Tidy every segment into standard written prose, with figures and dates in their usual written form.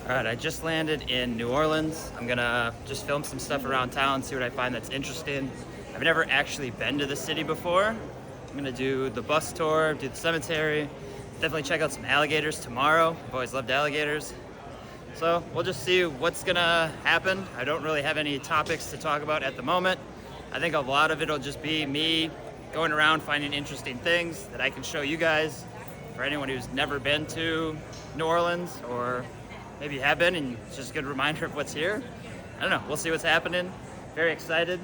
All right, I just landed in New Orleans. I'm gonna just film some stuff around town, see what I find that's interesting. I've never actually been to the city before. I'm gonna do the bus tour, do the cemetery, definitely check out some alligators tomorrow. I've always loved alligators. So we'll just see what's gonna happen. I don't really have any topics to talk about at the moment. I think a lot of it'll just be me going around finding interesting things that I can show you guys. For anyone who's never been to New Orleans, or maybe you have been and it's just a good reminder of what's here. I don't know, we'll see what's happening. Very excited.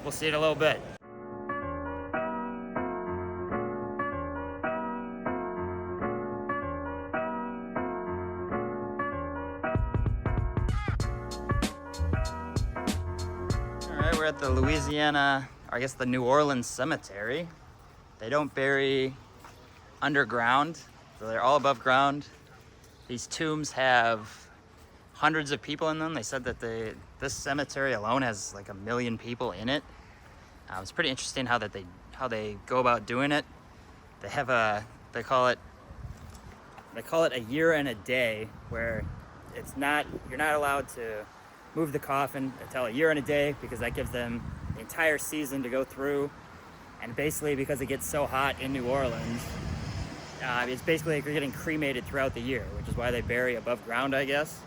We'll see in a little bit. All right, we're at the Louisiana, or I guess the New Orleans Cemetery. They don't bury underground, so they're all above ground. These tombs have hundreds of people in them. They said that this cemetery alone has like 1 million people in it. It's pretty interesting how they go about doing it. They have they call it a year and a day, where you're not allowed to move the coffin until a year and a day, because that gives them the entire season to go through. And basically, because it gets so hot in New Orleans, it's basically like you're getting cremated throughout the year, which is why they bury above ground, I guess.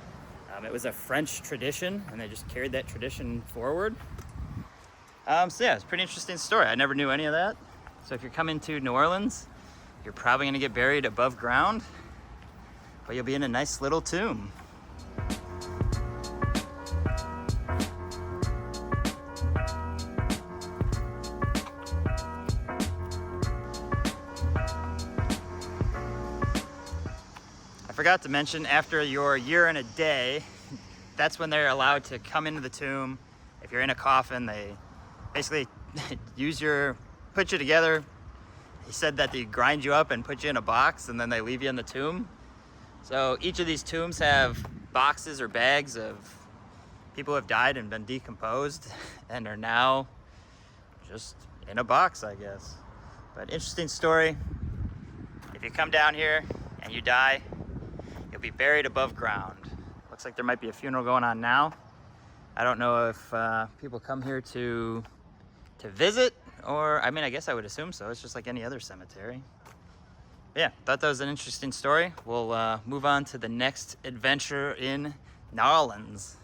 It was a French tradition, and they just carried that tradition forward. So yeah, it's a pretty interesting story. I never knew any of that. So if you're coming to New Orleans, you're probably gonna get buried above ground, but you'll be in a nice little tomb. I forgot to mention, after your year and a day, that's when they're allowed to come into the tomb. If you're in a coffin, they basically put you together. He said that they grind you up and put you in a box, and then they leave you in the tomb. So each of these tombs have boxes or bags of people who have died and been decomposed and are now just in a box, I guess. But interesting story. If you come down here and you die, you'll be buried above ground. Looks like there might be a funeral going on now. I don't know if people come here to visit, or, I mean, I guess I would assume so. It's just like any other cemetery. But yeah, thought that was an interesting story. We'll move on to the next adventure in New Orleans.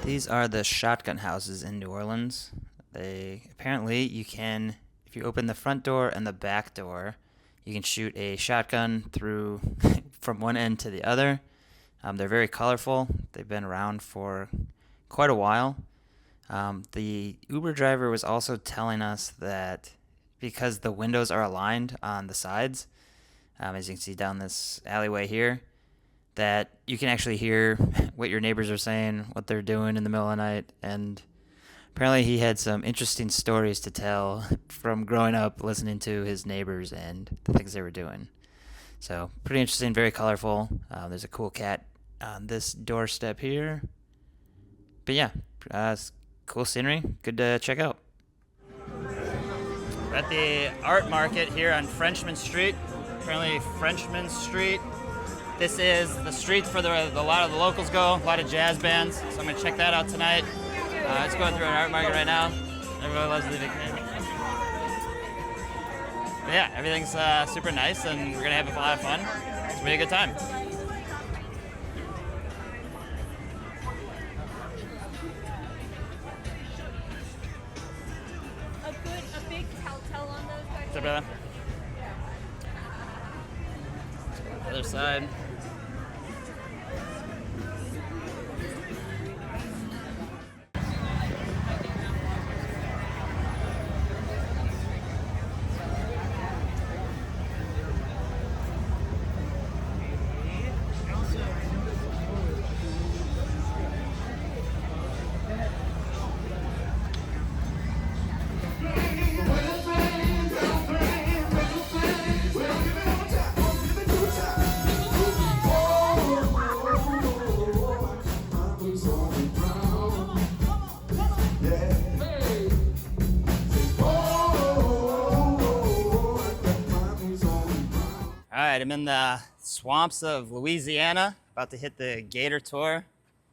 These are the shotgun houses in New Orleans. Apparently you can, if you open the front door and the back door, you can shoot a shotgun through from one end to the other. They're very colorful. They've been around for quite a while. The Uber driver was also telling us that because the windows are aligned on the sides, as you can see down this alleyway here, that you can actually hear what your neighbors are saying, what they're doing in the middle of the night. And apparently he had some interesting stories to tell from growing up listening to his neighbors and the things they were doing. So pretty interesting, very colorful. There's a cool cat on this doorstep here. But yeah, it's cool scenery, good to check out. We're at the art market here on Frenchmen Street. Apparently Frenchmen Street. This is the street for a lot of the locals go, a lot of jazz bands. So I'm gonna check that out tonight. It's going through an art market right now. Everybody loves the big thing. But yeah, everything's super nice, and we're gonna have a lot of fun. It's gonna be a good time. A big telltale on those guys. What's up, brother? Other side. All right, I'm in the swamps of Louisiana, about to hit the gator tour.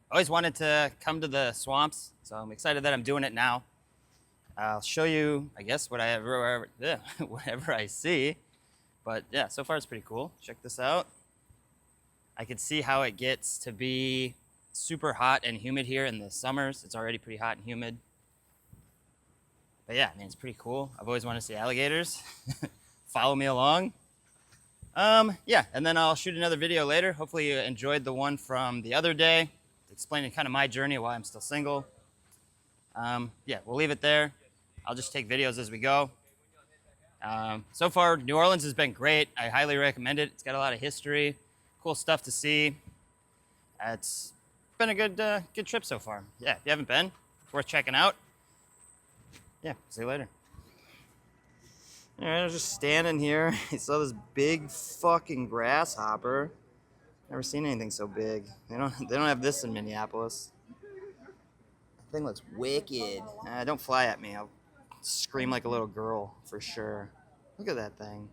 I always wanted to come to the swamps, so I'm excited that I'm doing it now. I'll show you, I guess, whatever I see. But yeah, so far it's pretty cool. Check this out. I can see how it gets to be super hot and humid here in the summers. It's already pretty hot and humid. But yeah, I mean, it's pretty cool. I've always wanted to see alligators. Follow me along. Yeah, and then I'll shoot another video later. Hopefully you enjoyed the one from the other day, explaining kind of my journey, why I'm still single. Yeah, we'll leave it there. I'll just take videos as we go. So far, New Orleans has been great. I highly recommend it. It's got a lot of history, cool stuff to see. It's been a good trip so far. Yeah, if you haven't been, it's worth checking out. Yeah, see you later. All right, I was just standing here. I saw this big fucking grasshopper. Never seen anything so big. They don't have this in Minneapolis. That thing looks wicked. Don't fly at me. I'll scream like a little girl for sure. Look at that thing.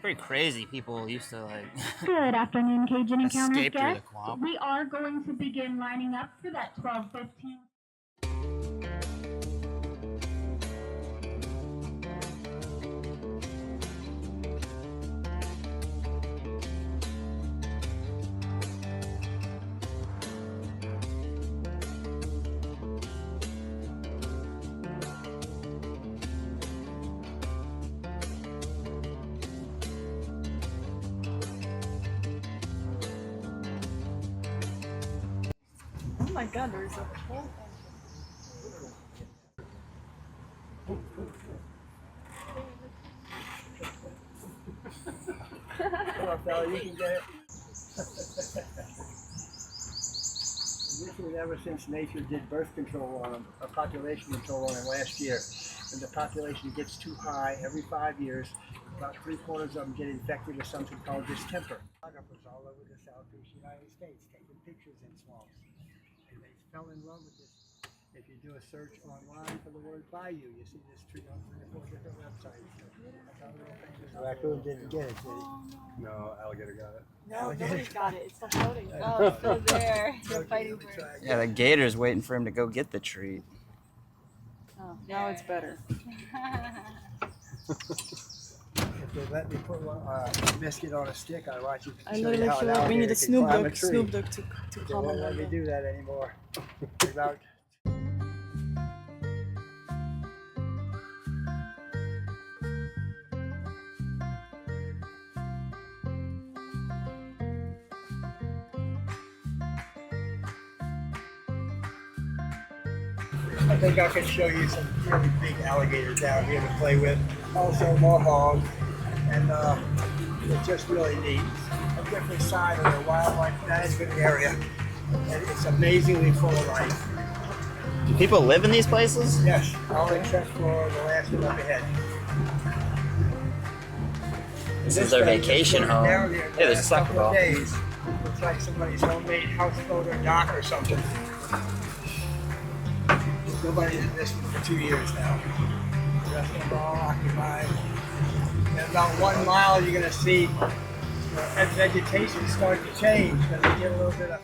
Pretty crazy. People used to like. Good afternoon, Cajun Encounters escape through the guests. swamp. We are going to begin lining up for that 12:15. Oh my God, there's a whole Come on, fella, you can get it. This is ever since nature did birth control on them, or population control on them last year. When the population gets too high, every 5 years, about 3/4 of them get infected with something called distemper. Photographers all over the southeast United States taking pictures in swamps. And they fell in love with this. If you do a search online for the word bayou, you see this tree on 3 or 4 different websites. The raccoon didn't get it, did he? No, alligator got it. No, nobody's got it. It's still floating. Oh, it's still there. They're fighting for it. Yeah, the gator's waiting for him to go get the treat. Oh, now it's better. If they let me put one biscuit on a stick, I watch you. I literally feel like we need a Snoop Dogg to They come won't on let me that. do that anymore. About I think I can show you some really big alligators down here to play with. Also more hogs, and it's just really neat. A different side of the wildlife management area, and it's amazingly full of life. Do people live in these places? Yes, all except for the last one up ahead. This is their vacation home. Hey, there's a soccer ball. Days. Looks like somebody's homemade houseboat or dock or something. Nobody's in this one for 2 years now. The rest of them are all occupied. In about 1 mile, you're going to see that vegetation start to change because they get a little bit of.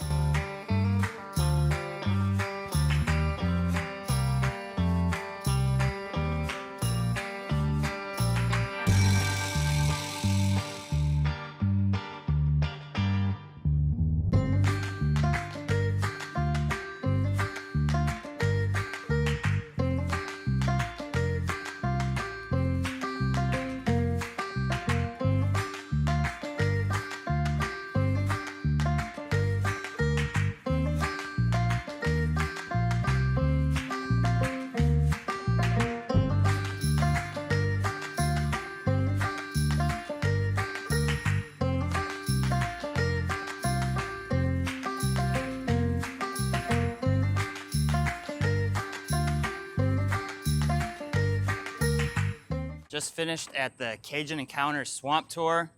Just finished at the Cajun Encounter Swamp Tour.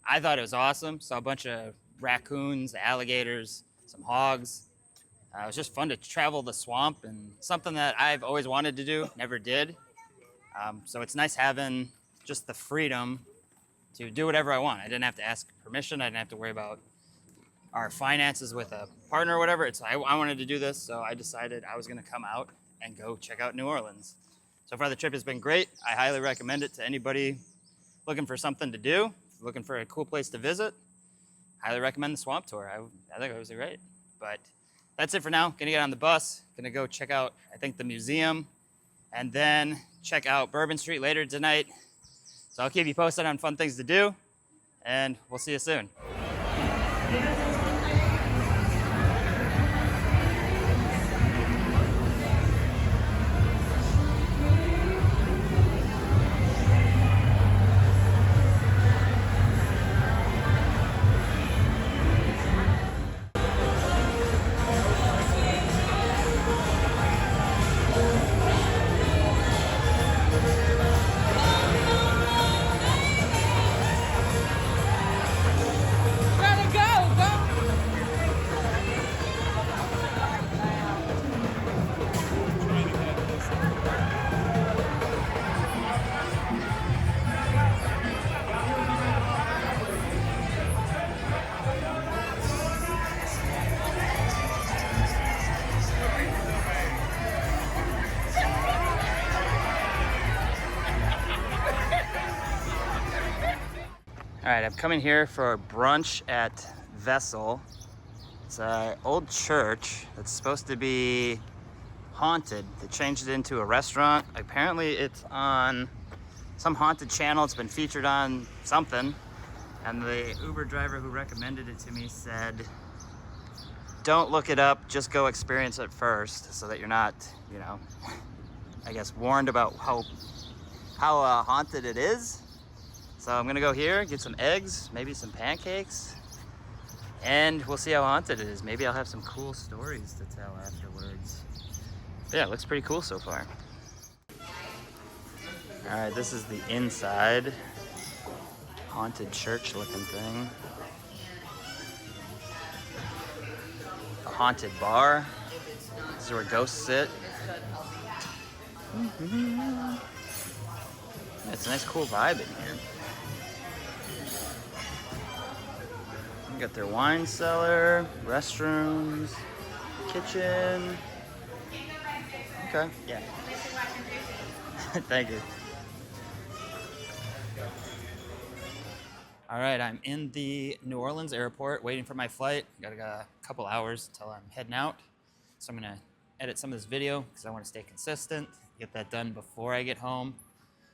I thought it was awesome. Saw a bunch of raccoons, alligators, some hogs. It was just fun to travel the swamp and something that I've always wanted to do, never did. So it's nice having just the freedom to do whatever I want. I didn't have to ask permission. I didn't have to worry about our finances with a partner or whatever. I wanted to do this, so I decided I was going to come out and go check out New Orleans. So far, the trip has been great. I highly recommend it to anybody looking for something to do, looking for a cool place to visit. Highly recommend the Swamp Tour. I think it was great. But that's it for now. Gonna get on the bus. Gonna go check out, I think, the museum, and then check out Bourbon Street later tonight. So I'll keep you posted on fun things to do, and we'll see you soon. All right, I'm coming here for brunch at Vessel. It's an old church that's supposed to be haunted. They changed it into a restaurant. Apparently it's on some haunted channel. It's been featured on something. And the Uber driver who recommended it to me said, don't look it up, just go experience it first so that you're not, you know, I guess warned about how haunted it is. So I'm gonna go here, get some eggs, maybe some pancakes, and we'll see how haunted it is. Maybe I'll have some cool stories to tell afterwards. Yeah, it looks pretty cool so far. All right, this is the inside. Haunted church looking thing. A haunted bar. This is where ghosts sit. It's a nice cool vibe in here. You got their wine cellar, restrooms, kitchen. Okay, yeah. Thank you. All right, I'm in the New Orleans airport waiting for my flight. Got a couple hours until I'm heading out. So I'm gonna edit some of this video because I want to stay consistent, get that done before I get home.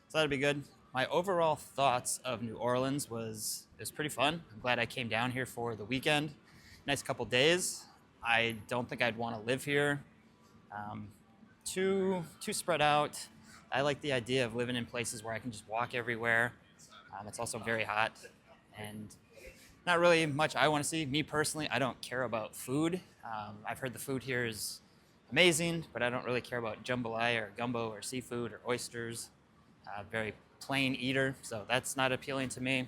So that'll be good. My overall thoughts of New Orleans was pretty fun. I'm glad I came down here for the weekend. Nice couple days. I don't think I'd want to live here. Too spread out. I like the idea of living in places where I can just walk everywhere. It's also very hot and not really much I want to see. Me personally, I don't care about food. I've heard the food here is amazing, but I don't really care about jambalaya or gumbo or seafood or oysters. Very plain eater, so that's not appealing to me.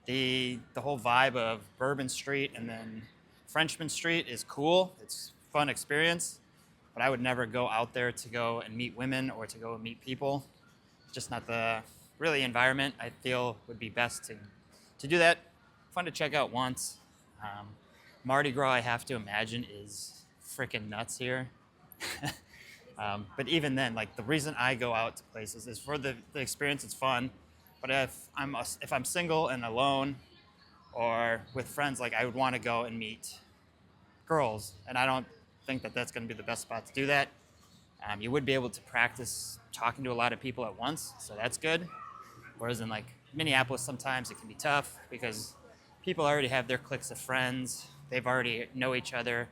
The whole vibe of Bourbon Street and then Frenchmen Street is cool. It's a fun experience, but I would never go out there to go and meet women or to go and meet people. just not the really environment I feel would be best to do that. Fun to check out once. Mardi Gras, I have to imagine, is freaking nuts here. But even then, like, the reason I go out to places is for the experience. It's fun. But if I'm single and alone, or with friends, like, I would want to go and meet girls, and I don't think that that's going to be the best spot to do that. You would be able to practice talking to a lot of people at once, so that's good. Whereas in, like, Minneapolis, sometimes it can be tough because people already have their cliques of friends. They've already know each other,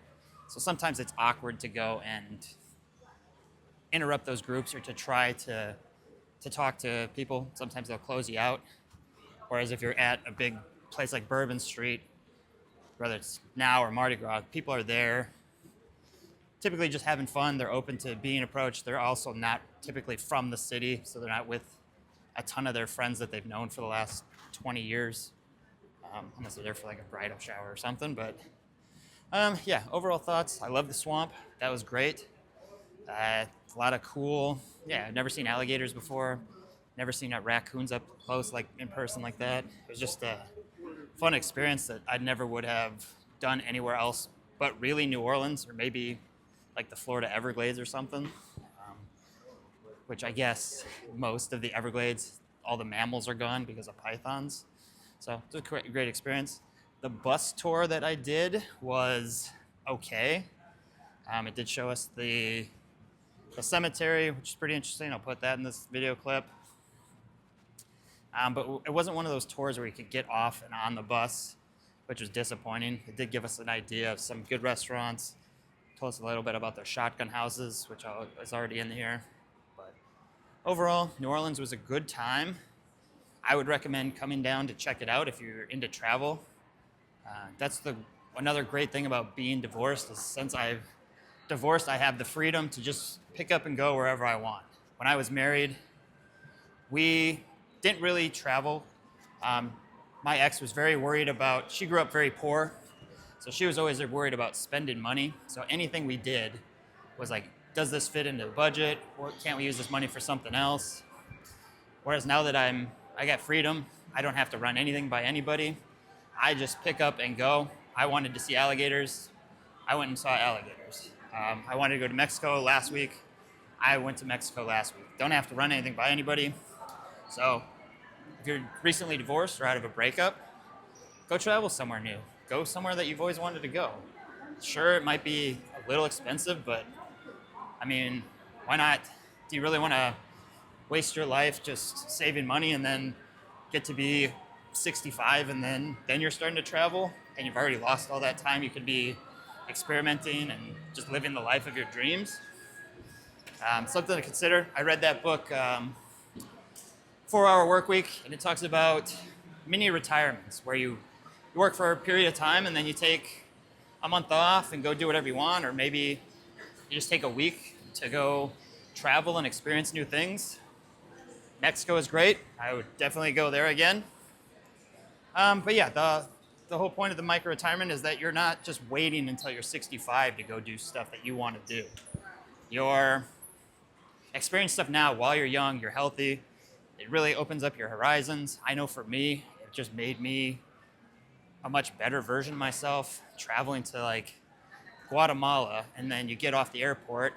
so sometimes it's awkward to go and interrupt those groups or to try to talk to people. Sometimes they'll close you out. Whereas if you're at a big place like Bourbon Street, whether it's now or Mardi Gras, people are there typically just having fun. They're open to being approached. They're also not typically from the city, so they're not with a ton of their friends that they've known for the last 20 years, unless they're there for like a bridal shower or something. But yeah, overall thoughts. I love the swamp. That was great. A lot of cool, I've never seen alligators before. Never seen raccoons up close, like in person like that. It was just a fun experience that I never would have done anywhere else but really New Orleans, or maybe like the Florida Everglades or something, which I guess most of the Everglades, all the mammals are gone because of pythons. So it was a great experience. The bus tour that I did was okay. It did show us the cemetery, which is pretty interesting. I'll put that in this video clip. But it wasn't one of those tours where you could get off and on the bus, which was disappointing. It did give us an idea of some good restaurants. Told us a little bit about their shotgun houses, which is already in here. But overall, New Orleans was a good time. I would recommend coming down to check it out if you're into travel. That's another great thing about being divorced is since I've divorced, I have the freedom to just pick up and go wherever I want. When I was married, we didn't really travel. My ex was very worried about, she grew up very poor, so she was always worried about spending money. So anything we did was like, does this fit into the budget? Or can't we use this money for something else? Whereas now that I got freedom, I don't have to run anything by anybody. I just pick up and go. I wanted to see alligators. I went and saw alligators. I wanted to go to Mexico last week. I went to Mexico last week. Don't have to run anything by anybody. So if you're recently divorced or out of a breakup, go travel somewhere new. Go somewhere that you've always wanted to go. Sure, it might be a little expensive, but I mean, why not? Do you really want to waste your life just saving money and then get to be 65 and then you're starting to travel and you've already lost all that time you could be experimenting and just living the life of your dreams? Something to consider. I read that book, 4-Hour Workweek, and it talks about mini retirements where you work for a period of time and then you take a month off and go do whatever you want, or maybe you just take a week to go travel and experience new things. Mexico is great. I would definitely go there again. But yeah, the whole point of the micro-retirement is that you're not just waiting until you're 65 to go do stuff that you want to do. You're experiencing stuff now while you're young, you're healthy. It really opens up your horizons. I know for me, it just made me a much better version of myself. Traveling to like Guatemala, and then you get off the airport,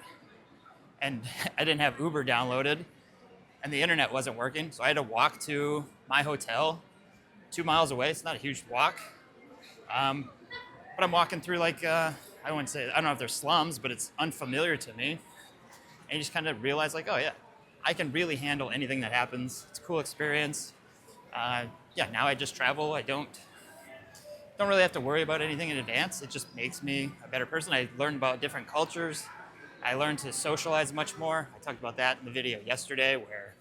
and I didn't have Uber downloaded, and the internet wasn't working, so I had to walk to my hotel 2 miles away. It's not a huge walk. But I'm walking through like, I don't know if they're slums, but it's unfamiliar to me. And you just kind of realize like, oh yeah, I can really handle anything that happens. It's a cool experience. Now I just travel. I don't really have to worry about anything in advance. It just makes me a better person. I learned about different cultures. I learned to socialize much more. I talked about that in the video yesterday where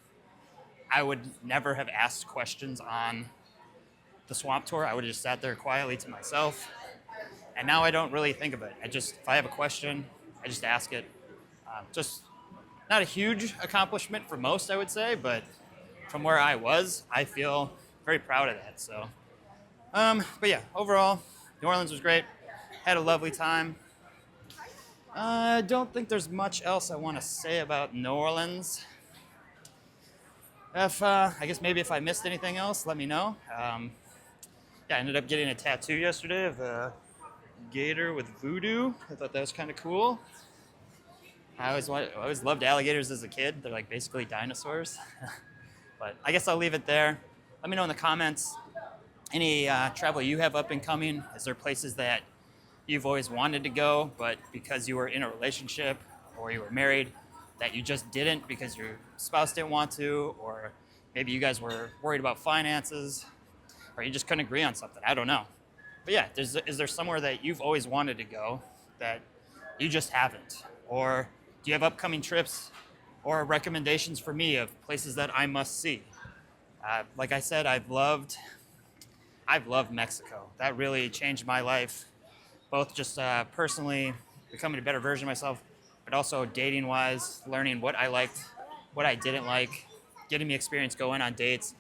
I would never have asked questions on the swamp tour. I would have just sat there quietly to myself. And now I don't really think of it. If I have a question, I just ask it. Just not a huge accomplishment for most, I would say, but from where I was, I feel very proud of that. So, but yeah, overall, New Orleans was great. Had a lovely time. I don't think there's much else I want to say about New Orleans. If I guess maybe if I missed anything else, let me know. Yeah, I ended up getting a tattoo yesterday of a gator with voodoo. I thought that was kind of cool. I always loved alligators as a kid. They're like basically dinosaurs. But I guess I'll leave it there. Let me know in the comments any travel you have up and coming. Is there places that you've always wanted to go, but because you were in a relationship or you were married, that you just didn't because your spouse didn't want to, or maybe you guys were worried about finances, or you just couldn't agree on something. I don't know. But yeah, is there somewhere that you've always wanted to go that you just haven't? Or do you have upcoming trips or recommendations for me of places that I must see? Like I said, I've loved Mexico. That really changed my life, both just personally becoming a better version of myself, but also dating-wise, learning what I liked, what I didn't like, getting me experience going on dates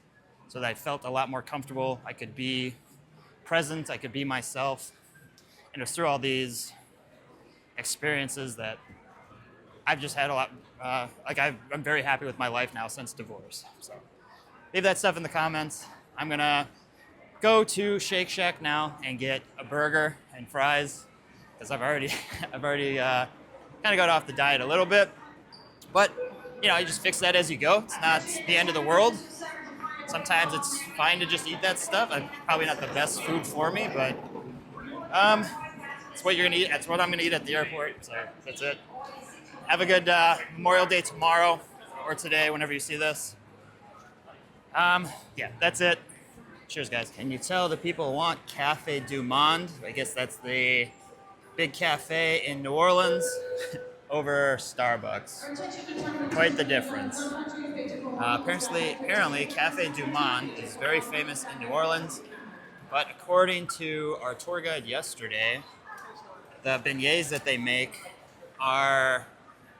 so that I felt a lot more comfortable. I could be present, I could be myself. And it was through all these experiences that I've just had a lot, I'm very happy with my life now since divorce. So leave that stuff in the comments. I'm gonna go to Shake Shack now and get a burger and fries because I've already kind of got off the diet a little bit. But you just fix that as you go. It's not the end of the world. Sometimes it's fine to just eat that stuff. It's probably not the best food for me, but it's what you're gonna eat. That's what I'm gonna eat at the airport. So that's it. Have a good Memorial Day tomorrow or today, whenever you see this. Yeah, that's it. Cheers, guys. Can you tell the people want Cafe Du Monde? I guess that's the big cafe in New Orleans over Starbucks. Quite the difference. Apparently, Cafe Du Monde is very famous in New Orleans, but according to our tour guide yesterday, the beignets that they make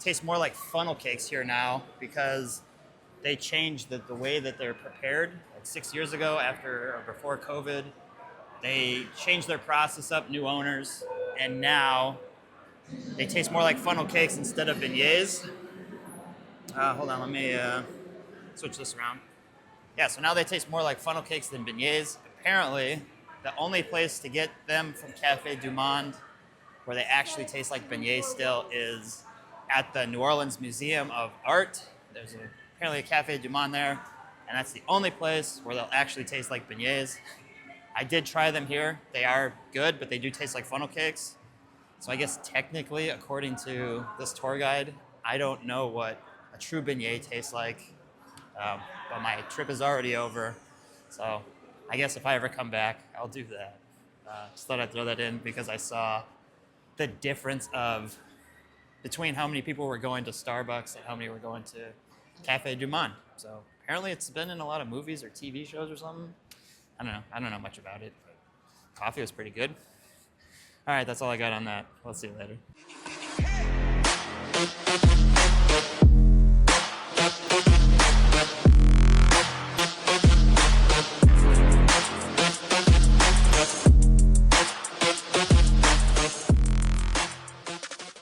taste more like funnel cakes here now because they changed the way that they're prepared. Like 6 years ago, before COVID, they changed their process up, new owners, and now they taste more like funnel cakes instead of beignets. Hold on, let me switch this around. Yeah, so now they taste more like funnel cakes than beignets. Apparently, the only place to get them from Cafe Du Monde where they actually taste like beignets still is at the New Orleans Museum of Art. There's apparently a Cafe Du Monde there, and that's the only place where they'll actually taste like beignets. I did try them here. They are good, but they do taste like funnel cakes. So I guess technically, according to this tour guide, I don't know what a true beignet tastes like, but my trip is already over. So I guess if I ever come back, I'll do that. Just thought I'd throw that in because I saw the difference between how many people were going to Starbucks and how many were going to Cafe Du Monde. So apparently it's been in a lot of movies or TV shows or something. I don't know much about it, but coffee was pretty good. All right, that's all I got on that. I'll see you later.